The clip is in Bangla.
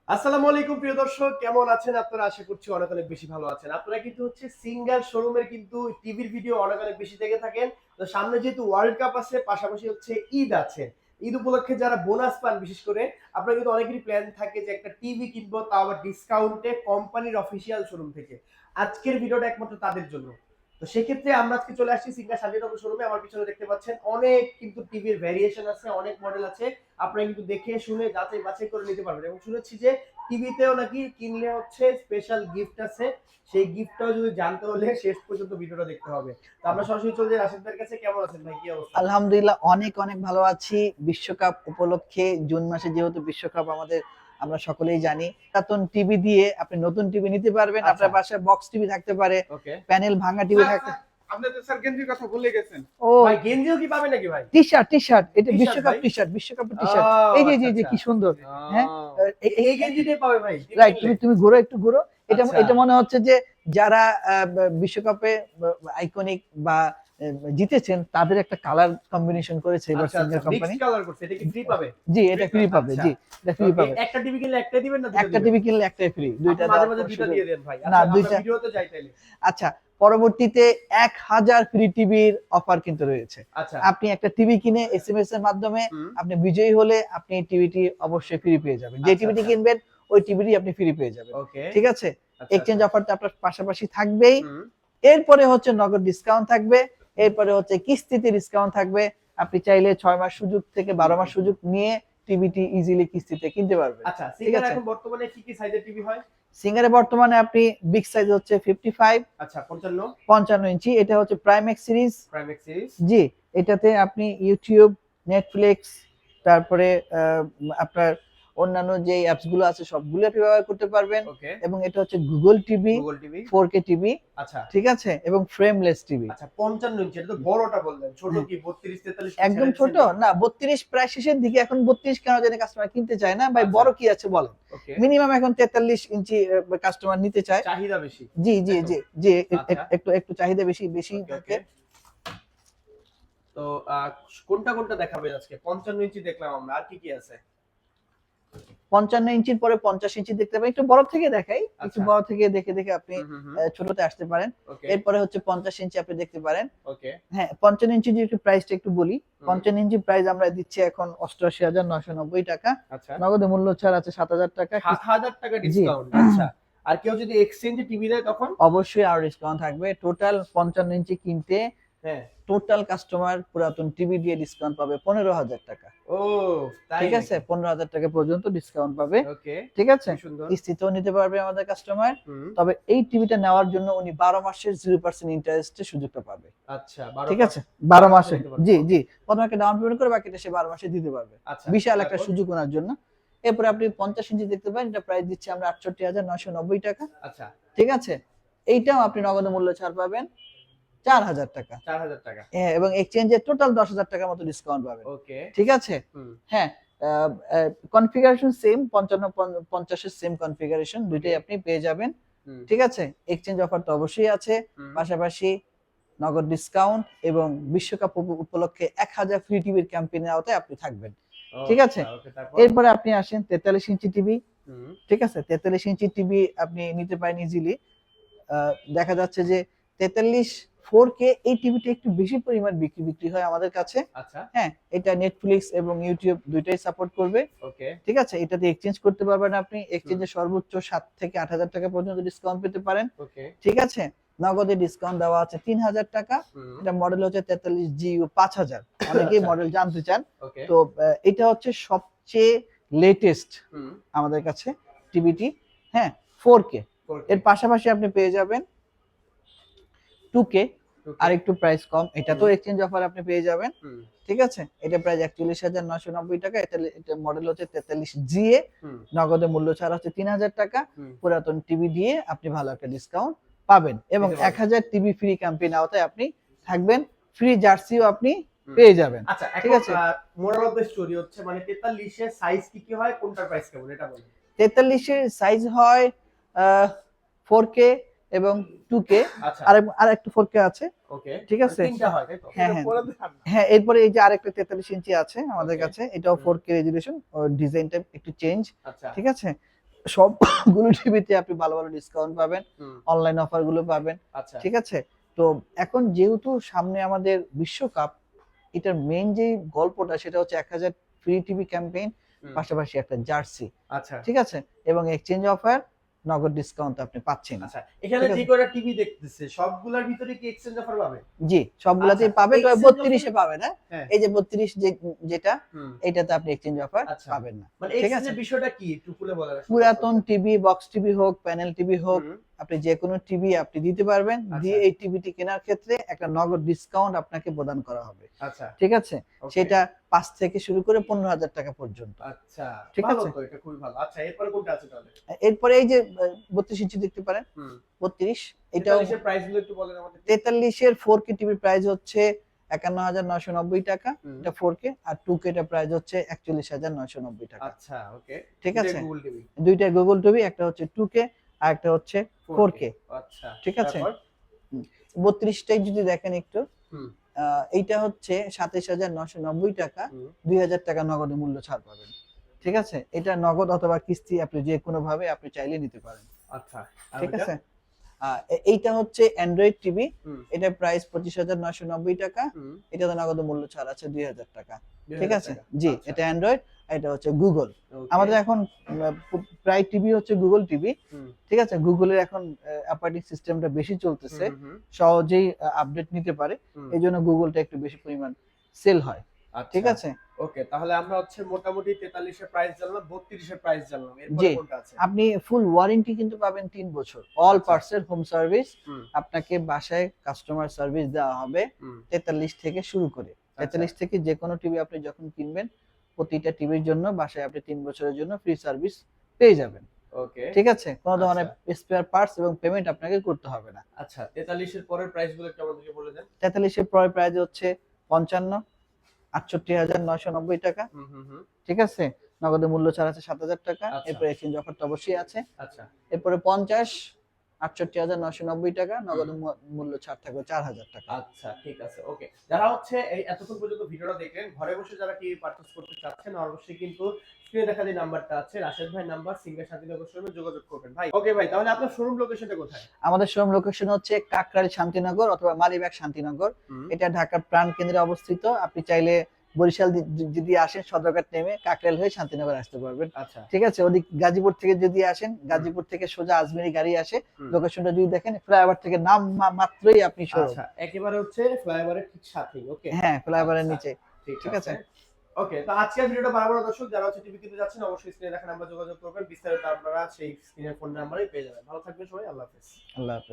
আসসালামু আলাইকুম প্রিয় দর্শক, কেমন আছেন আপনারা? আশা করছি অনেক অনেক বেশি ভালো আছেন। আপনারা কিন্তু সিঙ্গার শোরুমের কিন্তু টিভির ভিডিও অনেক অনেক বেশি দেখে থাকেন। তো সামনে যেহেতু ওয়ার্ল্ড কাপ আছে, পাশাপাশি ঈদ আছে। ঈদ উপলক্ষে যারা বোনাস পান, বিশেষ করে আপনারা কিন্তু অনেকেরই প্ল্যান থাকে যে একটা টিভি কিনবো, তাও আবার ডিসকাউন্টে কোম্পানির অফিসিয়াল শোরুম থেকে। আজকের ভিডিওটা একমাত্র তাদের জন্য। তো সেক্ষেত্রে আমরা আজকে চলে আসছি সিঙ্গার শান্তিনগর শোরুমে। আমার পিছনে দেখতে পাচ্ছেন অনেক কিন্তু টিভির ভ্যারিয়েশন আছে, অনেক মডেল আছে। আপনারা কিন্তু দেখে শুনে যাচাই বাছাই করে নিতে পারবেন। এবং শুনেছি যে টিভিতেও নাকি কিনলে স্পেশাল গিফট আছে। সেই গিফটটাও যদি জানতে হলে শেষ পর্যন্ত ভিডিওটা দেখতে হবে। তো আমরা সরাসরি চলে যাই রাশিদ ভাইয়ের কাছে। কেমন আছেন ভাই? কি অবস্থা? আলহামদুলিল্লাহ অনেক অনেক ভালো আছি। বিশ্বকাপ উপলক্ষে জুন মাসে যেহেতু বিশ্বকাপ আমাদের, আমরা সকলেই জানি, পুরাতন টিভি দিয়ে আপনি নতুন টিভি নিতে পারবেন। আচ্ছা। আপনার বাসায় বক্স টিভি থাকতে পারে, ওকে। প্যানেল ভাঙা টিভি থাকতে। আপনি তো স্যার গেঞ্জির কথা ভুলে গেছেন। ও ভাই গেঞ্জিও কি পাবে নাকি ভাই? টি-শার্ট এটা টি-শার্ট বিশ্বকাপ ভাই? টি-শার্ট, বিশ্বকাপের ও টি-শার্ট। এই যে আচ্ছা, যে আচ্ছা। কি সুন্দর। হ্যাঁ, এই গেঞ্জিটাই পাবে ভাই? TV right. কিনলে? তুমি ঘুরো, একটু ঘুরো। এটা আচ্ছা। এটা মনে হচ্ছে যে যারা বিশ্বকাপে আইকনিক বা জিতেছেন তাদের একটা কালার কম্বিনেশন করেছে এবার আচ্ছা, আচ্ছা। Singer company. মিক্সড কালার করছে। এটা কি ফ্রি পাবে? জি, এটা ফ্রি পাবে। আচ্ছা। জি, এটা ফ্রি পাবে। একটা টিভি কিনলে একটাই দিবেন না দুটো একটা দিবেন? টিভি কিনলে একটাই ফ্রি, দুইটা আপনি মাঝে দেওয়ার মাঝে কোনো দুইটা সুযোগ দিয়ে দেন ভাই। না, আচ্ছা, আমরা দুইটা। ভিডিওতে যাই তাইলে। আচ্ছা, পরবর্তীতে 1000 ফ্রি টিভির অফার কিন্তু রয়েছে। আচ্ছা। আপনি একটা টিভি কিনে এসএমএস এর মাধ্যমে হুম। আপনি বিজয়ী হলে আপনি টিভিটি অবশ্যই ফ্রি পেয়ে যাবেন। যে আচ্ছা, টিভিটি আচ্ছা। কিনবেন ওই টিভিটি আপনি ফ্রি পেয়ে যাবেন। ওকে। ঠিক আছে? আচ্ছা, এক্সচেঞ্জ আচ্ছা। অফারটা আপনার পাশাপাশি থাকবেই। হুম। এরপরে হচ্ছে নগদ ডিসকাউন্ট থাকবে। এরপরে হচ্ছে কিস্তিতে ডিসকাউন্ট থাকবে। আপনি চাইলে ৬ মাস সুযোগ থেকে ১২ মাস সুযোগ নিয়ে টিভিটি ইজিলি কিস্তিতে কিনতে পারবেন। আচ্ছা, ঠিক সিঙ্গার আছে? এখন বর্তমানে কি কি সাইজের টিভি হয়? সিঙ্গারে বর্তমানে আপনি বিগ সাইজ হচ্ছে 55, আচ্ছা, 55, 55 ইঞ্চি। এটা হচ্ছে Primex series. Prime X series. জি, এটাতে আপনি ইউটিউব, নেটফ্লিক্স, তারপরে আপনার অন্যান্য যে অ্যাপস গুলো আছে সবগুলো আপনি ব্যবহার করতে পারবেন। ওকে। এবং এটা হচ্ছে Google TV, Google TV. 4K TV. আচ্ছা। ঠিক আছে? এবং ফ্রেমলেস টিভি। আচ্ছা, 55 ইঞ্চি, এটা তো বড়টা বললেন। ছোট কি 32, 43 কি একদম ছেড়ে ছোট দিচ্ছেন নাকি? না, 32 প্রায় শেষের দিকে। এখন 32 কেন জানি কাস্টমার কিনতে চায় না ভাই। আচ্ছা। বড় কি আছে বলেন? ওকে। মিনিমাম এখন 43 ইঞ্চি কাস্টমার নিতে চায়। চাহিদা বেশি। জি জি তাই তো? জি জি, আচ্ছা। একটু একটু চাহিদা বেশি বেশি ওকে, থাকে। ওকে। তো কোনটা কোনটা দেখাবেন আজকে? 55 ইঞ্চি দেখলাম আমরা। আর কি কি আছে? 55 ইঞ্চির পরে 50 ইঞ্চি দেখতে পাবেন। একটু বড় থেকে দেখাই। একটু আচ্ছা। বড় থেকে দেখে দেখে আপনি হুম, হুম, হুম। ছোটতে আসতে পারেন। ওকে, এরপরে হচ্ছে 50 ইঞ্চি আপনি দেখতে পারেন। ওকে। হ্যাঁ, 55 ইঞ্চি যে একটু প্রাইসটা একটু বলি। হুম। 55 ইঞ্চি প্রাইস আমরা দিচ্ছি এখন ৮৮,৯৯০ টাকা। আচ্ছা। নগদে মূল্য ছাড় আছে ৭,০০০ টাকা। ৭,০০০ টাকা জি। ডিসকাউন্ট। আচ্ছা। আর কেউ যদি এক্সচেঞ্জে টিভি দেয় তখন? অবশ্যই আরো ডিসকাউন্ট থাকবে। টোটাল 55 ইঞ্চি কিনতে হ্যাঁ। টোটাল কাস্টমার পুরাতন টিভি দিয়ে ডিসকাউন্ট পাবে ১৫,০০০ টাকা। ও, তাই ঠিক আছে? নাকি? ১৫,০০০ টাকা পর্যন্ত ডিসকাউন্ট পাবে। ওকে। ঠিক আছে? খুব সুন্দর। কিস্তিতেও নিতে পারবে আমাদের কাস্টমার। হুম। তবে এই টিভিটা নেওয়ার জন্য উনি ১২ মাসের 0% ইন্টারেস্টের সুযোগটা পাবে। আচ্ছা, 12 ঠিক আছে? ১২ 12 মাসে মাসে। নিতে পারবে। জি, ওকে। জি। প্রথমে একটা ডাউন পেমেন্ট করে বাকিটা সে ১২ মাসে দিতে পারবে। আচ্ছা। বিশাল একটা তারপর? সুযোগ ওনার জন্য। এরপরে আপনি ৫০ ইঞ্চি দেখতে পারেন। এটা প্রাইস দিচ্ছি আমরা ৬৮,৯৯০ টাকা। আচ্ছা। ঠিক আছে? এইটাও আপনি নগদ মূল্য ছাড় পাবেন ৪,০০০ টাকা। ৪,০০০ টাকা। হ্যাঁ, এবং এক্সচেঞ্জে টোটাল ১০,০০০ টাকার মতো ডিসকাউন্ট পাবেন। ওকে। ঠিক আছে? হুম। হ্যাঁ, আ আ কনফিগারেশন সেম, ৫৫ ৫০ এর সেম কনফিগারেশন দুইটাই আপনি পেয়ে যাবেন। হুম। ঠিক আছে? এক্সচেঞ্জ অফার তো অবশ্যই আছে। হুম। পাশাপাশি নগদ ডিসকাউন্ট এবং বিশ্বকাপ উপলক্ষে ১০০০ ফ্রি টিভির ক্যাম্পেইনের আওতায় আপনি থাকবেন। ও ঠিক আছে? আচ্ছা, ওকে। তারপর? এরপরে আপনি আসেন ৪৩ ইঞ্চি টিভি। হুম। ঠিক আছে? ৪৩ ইঞ্চি টিভি আপনি নিতে পারেন ইজিলি। আ দেখা যাচ্ছে যে ৪৩ 4K এই টিভিটা একটু বেশি পরিমাণ বিক্রি হয় আমাদের কাছে। আচ্ছা। হ্যাঁ, এটা নেটফ্লিক্স এবং ইউটিউব দুইটাই সাপোর্ট করবে। ওকে। ঠিক আছে? এটাতে এক্সচেঞ্জ করতে পারবেন আপনি। হুম। এক্সচেঞ্জে সর্বোচ্চ ৭ থেকে ৮,০০০ টাকা পর্যন্ত ডিসকাউন্ট পেতে পারেন। ওকে। ঠিক আছে? নগদে ডিসকাউন্ট দেওয়া আছে ৩,০০০ টাকা। হুম। এটা মডেল হচ্ছে 43GU ৫০০০। অনেকেই আচ্ছা। মডেল জানতে চান। ওকে। তো এটা হচ্ছে সবচেয়ে লেটেস্ট হুম। আমাদের কাছে টিভিটি। হ্যাঁ, 4K। 4K, এর পাশাপাশি আপনি পেয়ে যাবেন 2K, 2K। আরেকটু প্রাইস কম। এটাতেও হুম। এক্সচেঞ্জ অফার আপনি পেয়ে যাবেন। হুম। ঠিক আছে? এটা প্রাইস ৪১,৯৯০ টাকা। এটা মডেল হচ্ছে 43GA। হুম। নগদে মূল্য ছাড় হচ্ছে ৩,০০০ টাকা। হুম। পুরাতন টিভি দিয়ে আপনি ভালো একটা ডিসকাউন্ট পাবেন এবং দিতে পারবেন। ১০০০ টিভি ফ্রি ক্যাম্পেইন আওতায় আপনি থাকবেন। ফ্রি জার্সিও আপনি হুম। পেয়ে যাবেন। আচ্ছা, ঠিক এখন আছে? মোরাল অফ দ্য স্টোরি হচ্ছে মানে 43 এর সাইজ কি কি হয়? কোনটার প্রাইস কেমন এটা বলুন। ৪৩ এর সাইজ হয় আ 4K এবং 2K। আচ্ছা। আরেকটু 4K আছে। ওকে। ঠিক মানে আছে? ৩ টা হয়, তাই তো? হ্যাঁ, এটা হ্যাঁ। পরে দেখান না। হ্যাঁ, এরপরে এই যে আরেকটা ৪৩ ইঞ্চি আছে আমাদের ওকে। কাছে। এটাও হুম। 4K resolution. ডিজাইনটা একটু চেঞ্জ। আচ্ছা। ঠিক আছে? সবগুলো টিভিতে আপনি ভালো ভালো ডিসকাউন্ট পাবেন, হুম, অনলাইন অফার গুলো পাবেন। আচ্ছা ঠিক আছে, তো এখন যেহেতু সামনে আমাদের বিশ্বকাপ, এটার মেইন যে গল্পটা সেটা হচ্ছে 1000 ফ্রি টিভি ক্যাম্পেইন, হুম, পাশাপাশি একটা জার্সি। আচ্ছা ঠিক আছে, এবং এক্সচেঞ্জ অফার, নগদ ডিসকাউন্ট আপনি পাচ্ছেন। আচ্ছা এখানে ঠিক যে আছে। কয়টা টিভি দেখতেছে সবগুলোর ভিতরে কি এক্সচেঞ্জ অফার পাবে? জি, সবগুলাতেই আচ্ছা, পাবে, তবে exchange 32 এ offer- পাবে না। হ্যাঁ, এই যে 32 যেটা, হুম, এটাতে আপনি এক্সচেঞ্জ অফার আচ্ছা। পাবেন না। মানে ঠিক এক্সচেঞ্জের আছে, বিষয়টা কি একটু খুলে বলেন আসলে পুরাতন দর্শকদের। টিভি, বক্স টিভি হোক, প্যানেল টিভি হোক, হুম, আপনি যে কোনো টিভি আপনি দিতে পারবেন, দিয়ে আচ্ছা এই টিভিটি কেনার ক্ষেত্রে একটা নগদ ডিসকাউন্ট আপনাকে প্রদান করা হবে। আচ্ছা ঠিক আছে, ওকে সেটা 5 থেকে শুরু করে 15,000 টাকা পর্যন্ত। আচ্ছা ঠিক ভালো আছে, তো, এটা খুবই ভালো। আচ্ছা এরপরে কোনটা আছে তাহলে? এরপরে এই যে 32 ইঞ্চি দেখতে পারেন, হুম, 32, এটাও 43 এর প্রাইস গুলো একটু বলেন আমাদের। 43 এর 4K টিভির প্রাইস হচ্ছে 51,990 টাকা, হুম, এটা 4K, আর 2K এর প্রাইস হচ্ছে 41,990 টাকা। আচ্ছা ওকে ঠিক আছে, গুগল টিভি দুইটা গুগল টিভি, একটা হচ্ছে 2K আর একটা হচ্ছে 4K। আচ্ছা ঠিক আছে, তারপর 32 টাই যদি দেখেন একটু, হুম, এইটা হচ্ছে 27,990 টাকা, হুম, 2,000 টাকা নগদ মূল্য ছাড় পাবেন। ঠিক আছে, এটা নগদ অথবা কিস্তি আপনি যে কোনো ভাবে আপনি চাইলে নিতে পারেন। আচ্ছা আর ঠিক ওইটা? আছে, এইটা হচ্ছে অ্যান্ড্রয়েড টিভি, হুম, এটার প্রাইস 25,990 টাকা, হুম, এটাতে নগদ মূল্য ছাড় আছে 2,000 টাকা। 2000 ঠিক আছে, টাকা। জি, আচ্ছা, এটা অ্যান্ড্রয়েড, এটা হচ্ছে গুগল। ওকে আমাদের এখন প্রায় টিভি হচ্ছে গুগল টিভি। হুম, ঠিক আছে, গুগলের এখন অপারেটিং সিস্টেমটা বেশি চলতেছে, হুম, হুম, সহজেই আপডেট নিতে পারে, হুম, এই জন্য গুগলটা একটু বেশি পরিমাণ সেল হয়। ঠিক আচ্ছা আছে, ওকে তাহলে আমরা হচ্ছে মোটামুটি 43 এর প্রাইস জানলাম, 32 এর প্রাইস জানলাম, এরপরে জি, কোনটা আছে? আপনি ফুল ওয়ারেন্টি কিন্তু পাবেন 3 বছর, অল আচ্ছা পার্টস এর হোম সার্ভিস, হুম, আপনাকে বাসায় কাস্টমার সার্ভিস দেওয়া হবে হুম, 43 থেকে শুরু করে। আচ্ছা 43 থেকে যে কোনো টিভি আপনি যখন কিনবেন, প্রতিটা টিভির জন্য বাসায় আপনি 3 বছরের জন্য ফ্রি সার্ভিস পেয়ে যাবেন। ওকে ঠিক আছে, কোনো ধরনের আচ্ছা স্পেয়ার পার্টস এবং পেমেন্ট আপনাকে করতে হবে না। আচ্ছা 43 এর পরের প্রাইস গুলো একটু আমাদেরকে বলে দেন। 43 এর পরের প্রাইস হচ্ছে 55, 68,990 টাকা। হুম, হুম, হুম, ঠিক আছে, নগদে মূল্য ছাড় আছে 7,000 টাকা, আচ্ছা এরপরে এক্সচেঞ্জ অফার তো অবশ্যই আছে। আচ্ছা এরপরে 50, 68,990 টাকা, নগদ হুম, মূল্য ছাড় থাকবে 4,000 টাকা। আচ্ছা ঠিক আছে ওকে যারা হচ্ছে এই এতক্ষণ পর্যন্ত ভিডিওটা দেখলেন, ঘরে বসে যারা টিভি পারচেজ করতে চাচ্ছেন অবশ্যই কিন্তু স্ক্রিনে দেখা যে নাম্বারটা আছে রাশেদ ভাই নাম্বার, সিঙ্গার শান্তিনগর শোরুমে যোগাযোগ করবেন ভাই। ওকে ভাই তাহলে আপনার শোরুম লোকেশনটা কোথায়? আমাদের শোরুম লোকেশন হচ্ছে কাকরাইল শান্তিনগর অথবা মালিবাগ শান্তিনগর, হুম, এটা ঢাকার প্রাণ কেন্দ্রে অবস্থিত। আপনি চাইলে বরিশাল যদি আসেন সদরঘাট নেমে কাকরাইল হয়ে শান্তিনগর আসতে পারবেন। আচ্ছা ঠিক আছে, ওদিক গাজীপুর থেকে যদি আসেন, গাজীপুর থেকে সোজা আজমেরি গাড়ি আসে, হুম, লোকেশনটা যদি দেখেন ফ্লাইওভার থেকে নাম মাত্রই আপনি শোরুম। আচ্ছা একেবারে হচ্ছে ফ্লাইওভারের ঠিক সাথেই ওকে হ্যাঁ, ফ্লাইওভারের আচ্ছা নিচে। ঠিক ঠিক আছে আছে, ওকে তো আজকের ভিডিওটা বারবার দর্শক যারা হচ্ছে টিভি কিনতে যাচ্ছেন অবশ্যই স্ক্রিনে দেখা নাম্বার যোগাযোগ করবেন, বিস্তারিত আপনারা সেই স্ক্রিনের ফোন নাম্বারেই পেয়ে যাবেন। ভালো থাকবেন সবাই, আল্লাহ হাফেজ। আল্লাহ হাফেজ।